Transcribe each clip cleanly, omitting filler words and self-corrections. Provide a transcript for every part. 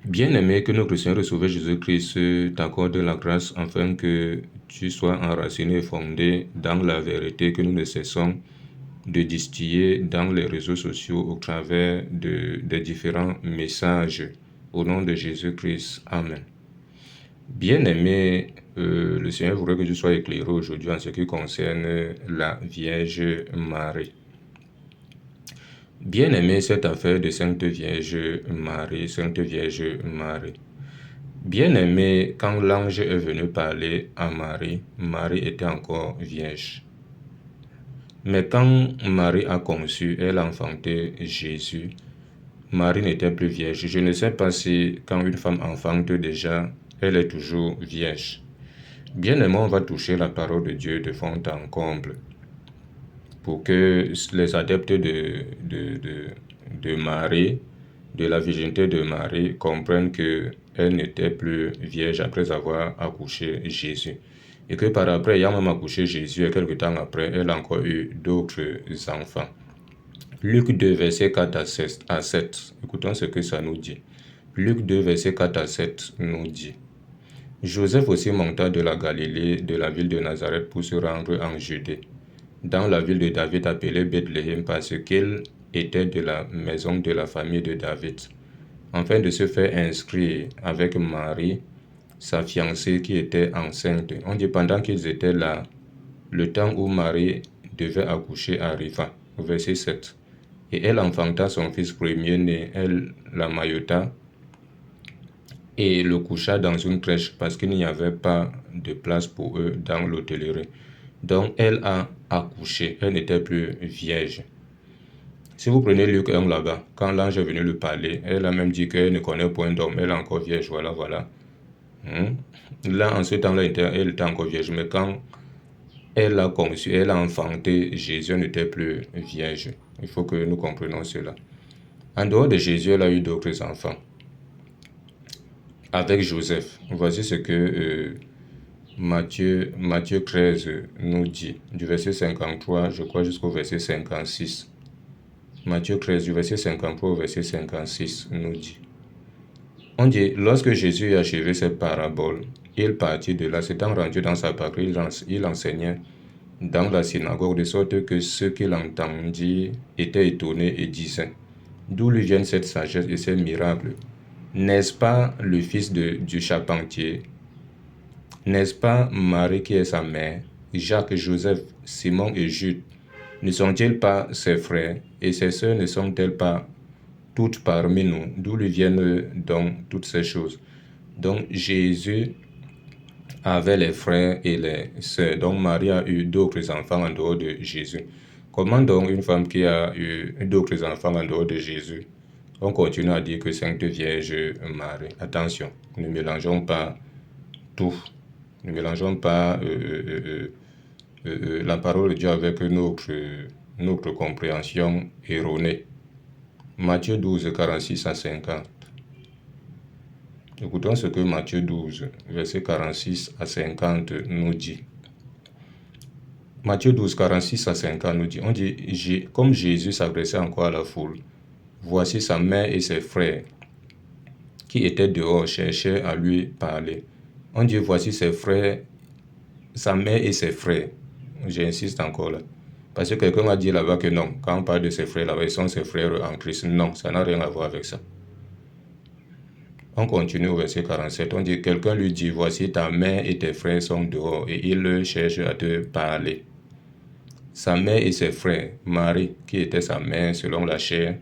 Bien-aimé, que notre Seigneur et Sauveur Jésus-Christ t'accorde la grâce afin que tu sois enraciné et fondé dans la vérité que nous ne cessons de distiller dans les réseaux sociaux au travers des différents messages. Au nom de Jésus-Christ. Amen. Bien-aimé, le Seigneur voudrait que tu sois éclairé aujourd'hui en ce qui concerne la Vierge Marie. Bien-aimé, cette affaire de Sainte Vierge Marie, Sainte Vierge Marie. Bien-aimé, quand l'ange est venu parler à Marie, Marie était encore vierge. Mais quand Marie a conçu, elle a enfanté Jésus, Marie n'était plus vierge. Je ne sais pas si quand une femme enfante déjà, elle est toujours vierge. Bien-aimé, on va toucher la parole de Dieu de fond en comble pour que les adeptes de Marie, de la virginité de Marie, comprennent qu'elle n'était plus vierge après avoir accouché Jésus. Et que par après, ayant même accouché Jésus, et quelque temps après, elle a encore eu d'autres enfants. Luc 2, verset 4 à 7. Écoutons ce que ça nous dit. Luc 2, verset 4 à 7 nous dit. Joseph aussi monta de la Galilée, de la ville de Nazareth, pour se rendre en Judée, dans la ville de David appelée Bethléem, parce qu'il était de la maison de la famille de David, afin de se faire inscrire avec Marie, sa fiancée qui était enceinte. On dit pendant qu'ils étaient là, le temps où Marie devait accoucher arriva. Verset 7. Et elle enfanta son fils premier-né, elle l'amaillota et le coucha dans une crèche parce qu'il n'y avait pas de place pour eux dans l'hôtellerie. Donc elle a accouché, elle n'était plus vierge. Si vous prenez Luc 1 là-bas, quand l'ange est venu lui parler, elle a même dit qu'elle ne connaît point d'homme, elle est encore vierge, voilà. Là, en ce temps-là, elle était encore vierge, mais quand elle a conçu, elle a enfanté, Jésus n'était plus vierge. Il faut que nous comprenions cela. En dehors de Jésus, elle a eu d'autres enfants. Avec Joseph, voici ce que Matthieu 13 nous dit, du verset 53, je crois, jusqu'au verset 56. Matthieu 13, du verset 53 au verset 56, nous dit. On dit, lorsque Jésus eut achevé cette parabole, il partit de là, s'étant rendu dans sa patrie, il enseignait dans la synagogue, de sorte que ceux qui l'entendirent étaient étonnés et disaient, d'où lui viennent cette sagesse et ces miracles? N'est-ce pas le fils du charpentier? N'est-ce pas Marie qui est sa mère, Jacques, Joseph, Simon et Jude? Ne sont-ils pas ses frères? Et ses sœurs ne sont-elles pas toutes parmi nous? D'où lui viennent donc toutes ces choses? Donc Jésus avait les frères et les sœurs. Donc Marie a eu d'autres enfants en dehors de Jésus. Comment donc une femme qui a eu d'autres enfants en dehors de Jésus? On continue à dire que Sainte Vierge Marie. Attention, ne mélangeons pas tout. Ne mélangeons pas la parole de Dieu avec notre compréhension erronée. Matthieu 12, 46 à 50. Écoutons ce que Matthieu 12, verset 46 à 50 nous dit. Matthieu 12, 46 à 50 nous dit, on dit, comme Jésus s'adressait encore à la foule, voici sa mère et ses frères qui étaient dehors cherchaient à lui parler. On dit, voici ses frères, sa mère et ses frères. J'insiste encore là. Parce que quelqu'un m'a dit là-bas que non, quand on parle de ses frères là-bas, ils sont ses frères en Christ. Non, ça n'a rien à voir avec ça. On continue au verset 47. On dit, quelqu'un lui dit, voici ta mère et tes frères sont dehors et ils cherchent à te parler. Sa mère et ses frères, Marie, qui était sa mère selon la chair,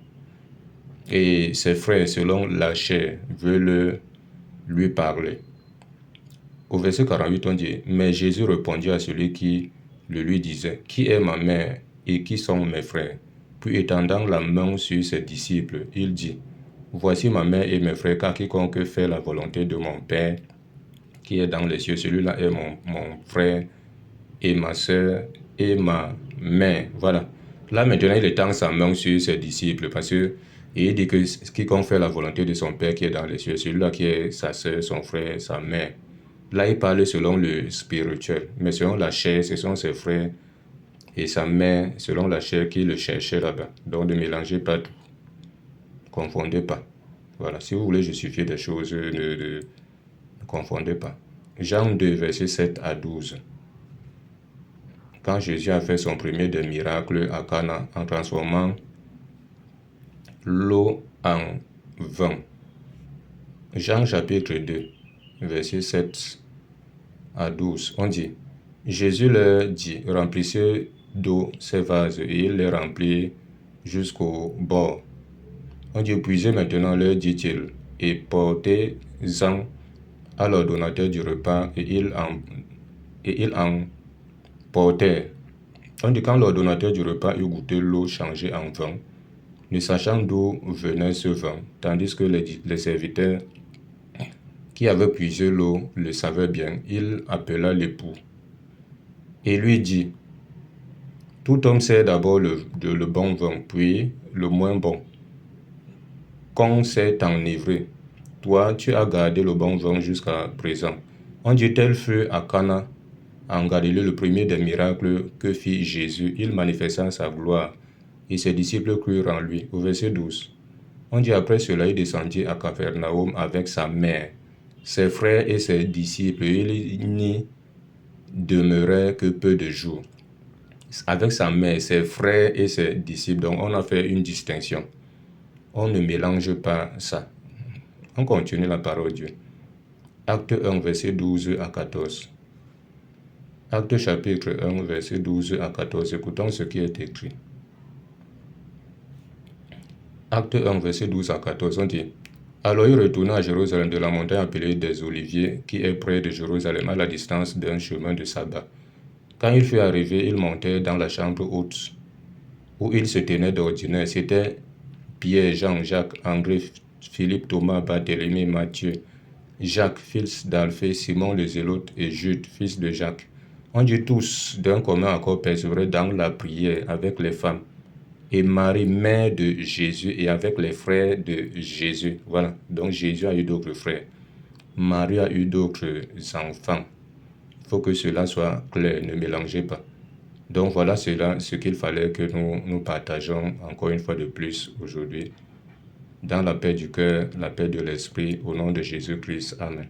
et ses frères selon la chair, veulent lui parler. Au verset 48, on dit, mais Jésus répondit à celui qui le lui disait, qui est ma mère et qui sont mes frères? Puis étendant la main sur ses disciples, il dit, voici ma mère et mes frères, car quiconque fait la volonté de mon Père qui est dans les cieux, celui-là est mon frère et ma sœur et ma mère. Voilà. Là maintenant, il étend sa main sur ses disciples parce que il dit que quiconque fait la volonté de son Père qui est dans les cieux, celui-là qui est sa sœur, son frère, sa mère. Là, il parle selon le spirituel, mais selon la chair, ce sont ses frères et sa mère, selon la chair, qui le cherchaient là-bas. Donc, ne mélangez pas tout. Confondez pas. Voilà, si vous voulez justifier des choses, ne confondez pas. Jean 2, versets 7 à 12. Quand Jésus a fait son premier des miracles à Cana en transformant l'eau en vin. Jean chapitre 2, versets 7 à 12, on dit, Jésus leur dit, remplissez d'eau ces vases, et il les remplit jusqu'au bord. On dit, puisez maintenant, leur dit-il, et portez-en à l'ordonnateur du repas, et ils en portèrent. On dit, quand l'ordonnateur du repas eut goûté l'eau changée en vin, ne sachant d'où venait ce vin, tandis que les serviteurs qui avaient puisé l'eau le savaient bien, il appela l'époux et lui dit, tout homme sait d'abord le bon vin, puis le moins bon, qu'on s'est enivré. Toi, tu as gardé le bon vin jusqu'à présent. On dit, tel fut à Cana, en Galilée, le premier des miracles que fit Jésus. Il manifesta sa gloire, et ses disciples crurent en lui. Au verset 12. On dit, après cela, il descendit à Capharnaüm avec sa mère, ses frères et ses disciples. Il n'y demeurait que peu de jours. Avec sa mère, ses frères et ses disciples. Donc, on a fait une distinction. On ne mélange pas ça. On continue la parole de Dieu. Acte 1, verset 12 à 14. Acte chapitre 1, verset 12 à 14. Écoutons ce qui est écrit. Acte 1, verset 12 à 14, on dit, alors il retourna à Jérusalem de la montagne appelée des Oliviers, qui est près de Jérusalem, à la distance d'un chemin de sabbat. Quand il fut arrivé, il montait dans la chambre haute, où il se tenait d'ordinaire. C'était Pierre, Jean, Jacques, André, Philippe, Thomas, Barthélemy, Matthieu, Jacques, fils d'Alphée, Simon le Zélote et Jude, fils de Jacques. On dit tous d'un commun accord persévérer dans la prière avec les femmes. Et Marie, mère de Jésus, et avec les frères de Jésus. Voilà, donc Jésus a eu d'autres frères. Marie a eu d'autres enfants. Il faut que cela soit clair, ne mélangez pas. Donc voilà ce qu'il fallait que nous partageons encore une fois de plus aujourd'hui. Dans la paix du cœur, la paix de l'esprit, au nom de Jésus-Christ. Amen.